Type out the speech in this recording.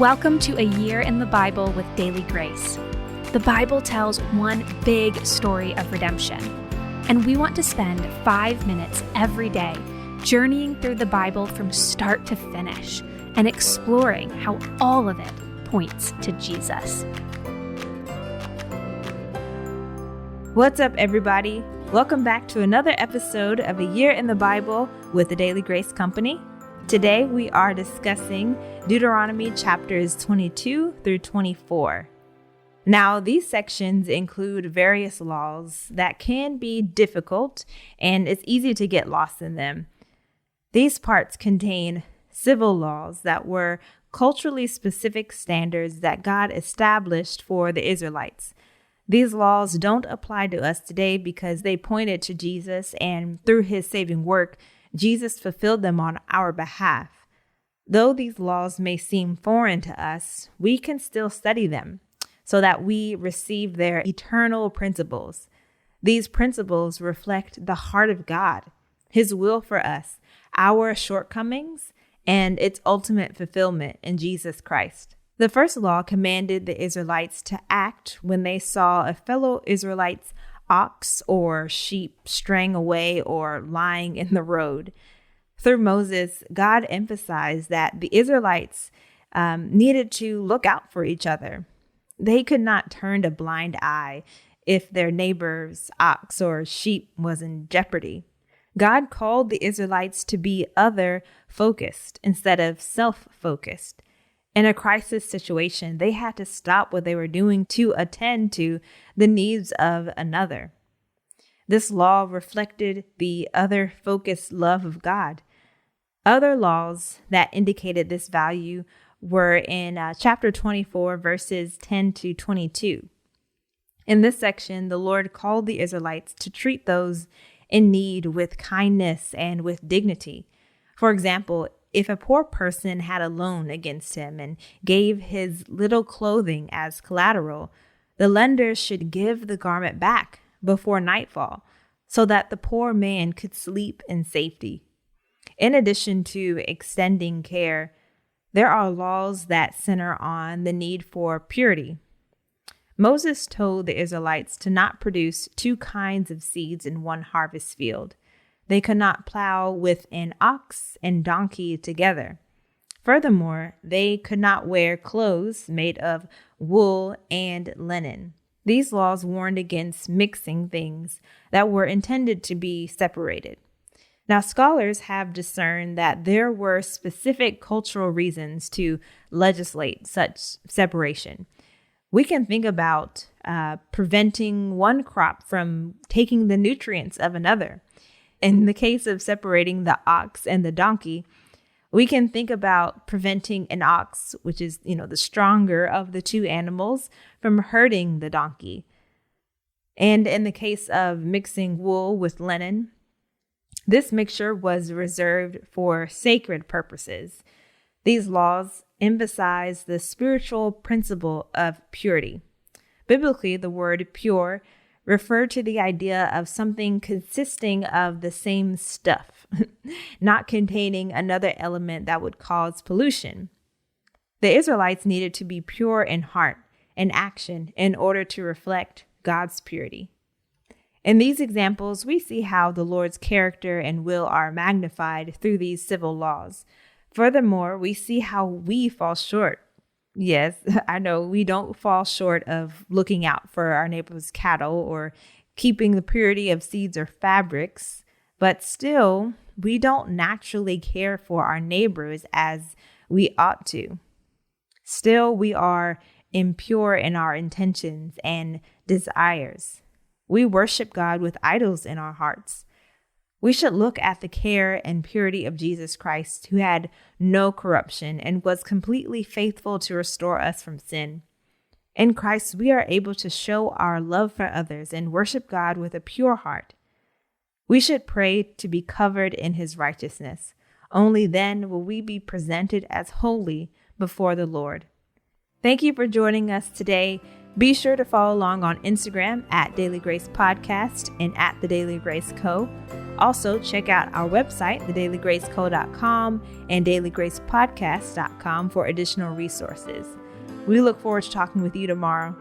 Welcome to A Year in the Bible with Daily Grace. The Bible tells one big story of redemption, and we want to spend 5 minutes every day journeying through the Bible from start to finish and exploring how all of it points to Jesus. What's up, everybody? Welcome back to another episode of A Year in the Bible with the Daily Grace Company. Today we are discussing Deuteronomy chapters 22 through 24. Now, these sections include various laws that can be difficult, and it's easy to get lost in them. These parts contain civil laws that were culturally specific standards that God established for the Israelites. These laws don't apply to us today because they pointed to Jesus, and through his saving work, Jesus fulfilled them on our behalf. Though these laws may seem foreign to us, we can still study them so that we receive their eternal principles. These principles reflect the heart of God, his will for us, our shortcomings, and its ultimate fulfillment in Jesus Christ. The first law commanded the Israelites to act when they saw a fellow Israelite's ox or sheep straying away or lying in the road. Through Moses, God emphasized that the Israelites needed to look out for each other. They could not turn a blind eye if their neighbor's ox or sheep was in jeopardy. God called the Israelites to be other-focused instead of self-focused. In a crisis situation, they had to stop what they were doing to attend to the needs of another. This law reflected the other-focused love of God. Other laws that indicated this value were in chapter 24, verses 10 to 22. In this section, the Lord called the Israelites to treat those in need with kindness and with dignity. For example, if a poor person had a loan against him and gave his little clothing as collateral, the lender should give the garment back before nightfall so that the poor man could sleep in safety. In addition to extending care, there are laws that center on the need for purity. Moses told the Israelites to not produce two kinds of seeds in one harvest field. They could not plow with an ox and donkey together. Furthermore, they could not wear clothes made of wool and linen. These laws warned against mixing things that were intended to be separated. Now, scholars have discerned that there were specific cultural reasons to legislate such separation. We can think about preventing one crop from taking the nutrients of another. In the case of separating the ox and the donkey, we can think about preventing an ox, which is, the stronger of the two animals, from hurting the donkey. And in the case of mixing wool with linen, this mixture was reserved for sacred purposes. These laws emphasize the spiritual principle of purity. Biblically, the word pure referred to the idea of something consisting of the same stuff, not containing another element that would cause pollution. The Israelites needed to be pure in heart and action in order to reflect God's purity. In these examples, we see how the Lord's character and will are magnified through these civil laws. Furthermore, we see how we fall short. Yes, I know we don't fall short of looking out for our neighbor's cattle or keeping the purity of seeds or fabrics, but still, we don't naturally care for our neighbors as we ought to. Still, we are impure in our intentions and desires. We worship God with idols in our hearts. We should look at the care and purity of Jesus Christ, who had no corruption and was completely faithful to restore us from sin. In Christ, we are able to show our love for others and worship God with a pure heart. We should pray to be covered in his righteousness. Only then will we be presented as holy before the Lord. Thank you for joining us today. Be sure to follow along on Instagram at Daily Grace Podcast and at The Daily Grace Co. Also, check out our website, thedailygraceco.com and dailygracepodcast.com for additional resources. We look forward to talking with you tomorrow.